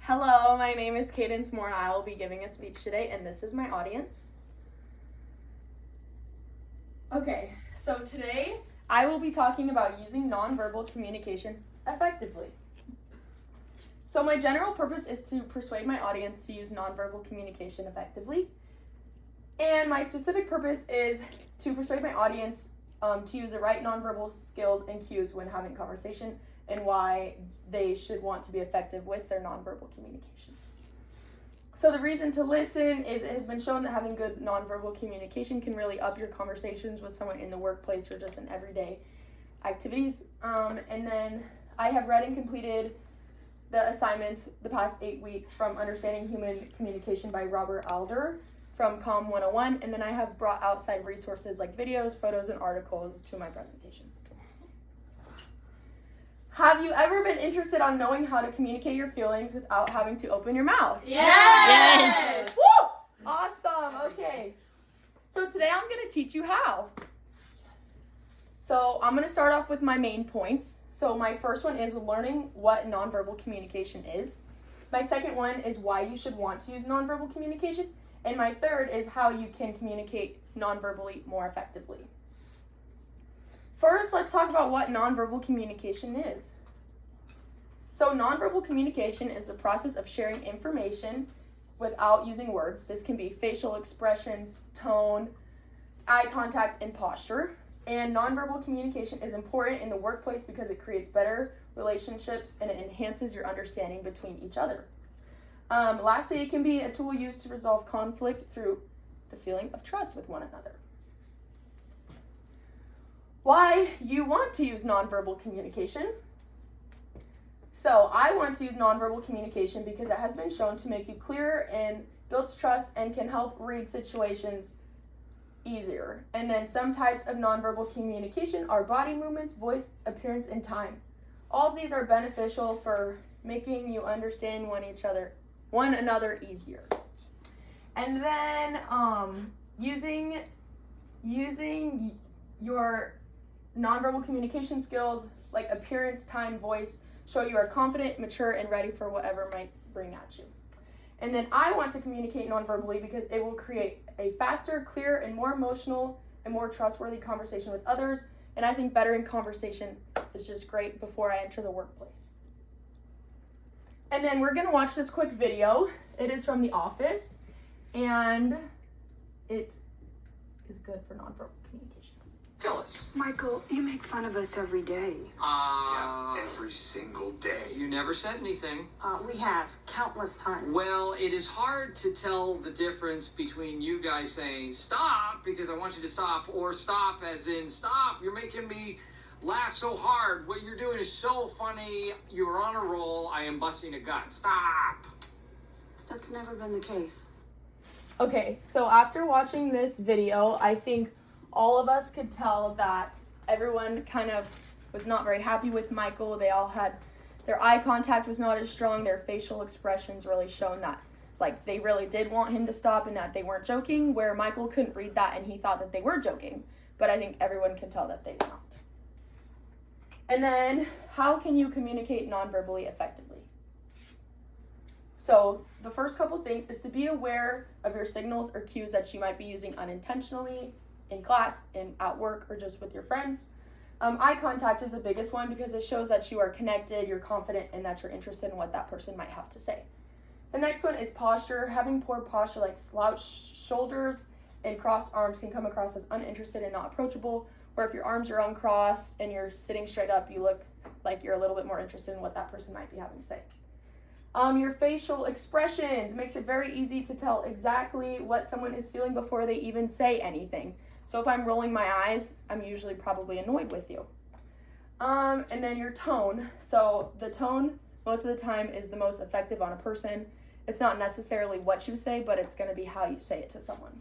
Hello, my name is Cadence Moore and I will be giving a speech today, and this is my audience. Okay, so today I will be talking about using nonverbal communication effectively. So my general purpose is to persuade my audience to use nonverbal communication effectively. And my specific purpose is to persuade my audience to use the right nonverbal skills and cues when having conversation and why they should want to be effective with their nonverbal communication. So the reason to listen is it has been shown that having good nonverbal communication can really up your conversations with someone in the workplace or just in everyday activities. And then I have read and completed the assignments the past 8 weeks from Understanding Human Communication by Robert Alder from COM 101, and then I have brought outside resources like videos, photos, and articles to my presentation. Have you ever been interested on knowing how to communicate your feelings without having to open your mouth? Yes! Woo! Awesome, okay. So today I'm going to teach you how. So I'm going to start off with my main points. So my first one is learning what nonverbal communication is. My second one is why you should want to use nonverbal communication. And my third is how you can communicate nonverbally more effectively. First, let's talk about what nonverbal communication is. So nonverbal communication is the process of sharing information without using words. This can be facial expressions, tone, eye contact, and posture. And nonverbal communication is important in the workplace because it creates better relationships and it enhances your understanding between each other. Lastly, it can be a tool used to resolve conflict through the feeling of trust with one another. Why you want to use nonverbal communication? So I want to use nonverbal communication because it has been shown to make you clearer and builds trust and can help read situations easier. And then some types of nonverbal communication are body movements, voice, appearance, and time. All of these are beneficial for making you understand one another easier. And then using your nonverbal communication skills like appearance, time, voice show you are confident, mature, and ready for whatever might bring at you. And then I want to communicate nonverbally because it will create a faster, clearer, and more emotional and more trustworthy conversation with others. And I think better in conversation is just great before I enter the workplace. And then we're going to watch this quick video. It is from The Office, and it is good for nonverbal communication. Phyllis. Michael, you make fun of us every day. Yeah, every single day. You never said anything. We have countless times. Well, it is hard to tell the difference between you guys saying stop because I want you to stop, or stop as in stop, you're making me laugh so hard. What you're doing is so funny. You're on a roll. I am busting a gut. Stop. That's never been the case. Okay, so after watching this video, I think all of us could tell that everyone kind of was not very happy with Michael. They all had, their eye contact was not as strong. Their facial expressions really shown that, like, they really did want him to stop and that they weren't joking, where Michael couldn't read that and he thought that they were joking. But I think everyone can tell that they were not. And then, how can you communicate nonverbally effectively? So the first couple things is to be aware of your signals or cues that you might be using unintentionally in class, at work, or just with your friends. Eye contact is the biggest one because it shows that you are connected, you're confident, and that you're interested in what that person might have to say. The next one is posture. Having poor posture like slouched shoulders and crossed arms can come across as uninterested and not approachable, or if your arms are uncrossed and you're sitting straight up, you look like you're a little bit more interested in what that person might be having to say. Your facial expressions makes it very easy to tell exactly what someone is feeling before they even say anything. So if I'm rolling my eyes, I'm usually probably annoyed with you. And then your tone. So the tone, most of the time, is the most effective on a person. It's not necessarily what you say, but it's going to be how you say it to someone.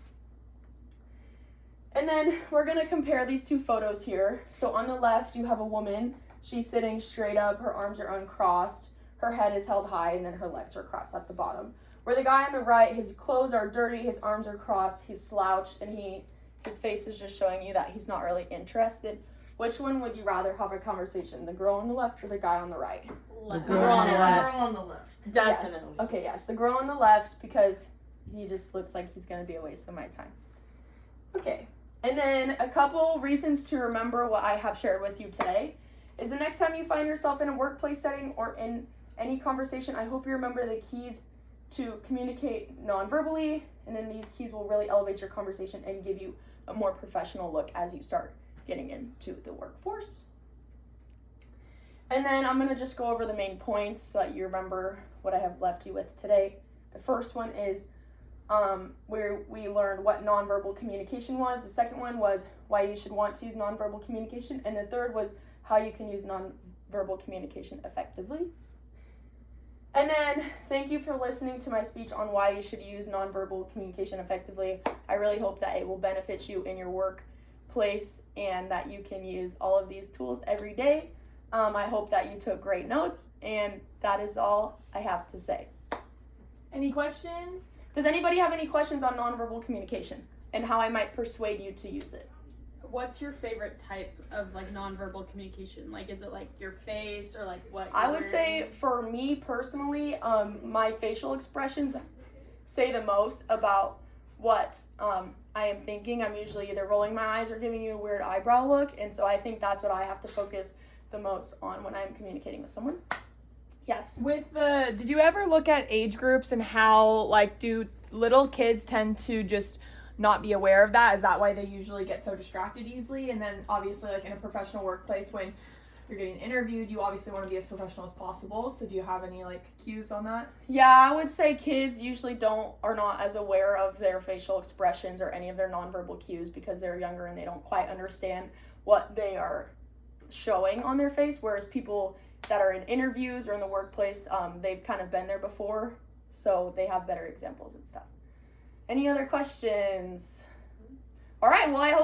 And then we're going to compare these two photos here. So on the left, you have a woman. She's sitting straight up. Her arms are uncrossed. Her head is held high, and then her legs are crossed at the bottom. Where the guy on the right, his clothes are dirty, his arms are crossed, he's slouched, and his face is just showing you that he's not really interested Which one would you rather have a conversation? The girl on the left or the guy on the right? The Girl on the left. Definitely. Yes. Okay, yes. The girl on the left, because he just looks like he's going to be a waste of my time. Okay. And then a couple reasons to remember what I have shared with you today is the next time you find yourself in a workplace setting or in any conversation, I hope you remember the keys to communicate non-verbally, and then these keys will really elevate your conversation and give you a more professional look as you start getting into the workforce. And then I'm going to just go over the main points so that you remember what I have left you with today. The first one is where we learned what nonverbal communication was. The second one was why you should want to use nonverbal communication. And the third was how you can use nonverbal communication effectively. And then thank you for listening to my speech on why you should use nonverbal communication effectively. I really hope that it will benefit you in your workplace and that you can use all of these tools every day. I hope that you took great notes, and that is all I have to say. Any questions? Does anybody have any questions on nonverbal communication and how I might persuade you to use it? What's your favorite type of like nonverbal communication? Like, is it like your face or like what? I you're would say for me personally, my facial expressions say the most about what I am thinking. I'm usually either rolling my eyes or giving you a weird eyebrow look, and so I think that's what I have to focus the most on when I'm communicating with someone. Yes. Did you ever look at age groups and how, like, do little kids tend to just not be aware of that? Is that why they usually get so distracted easily? And then obviously, like, in a professional workplace, when you're getting interviewed, you obviously want to be as professional as possible. So do you have any, like, cues on that? Yeah, I would say kids usually are not as aware of their facial expressions or any of their nonverbal cues because they're younger and they don't quite understand what they are showing on their face, whereas people that are in interviews or in the workplace, they've kind of been there before, so they have better examples and stuff. Any other questions? All right, well, I hope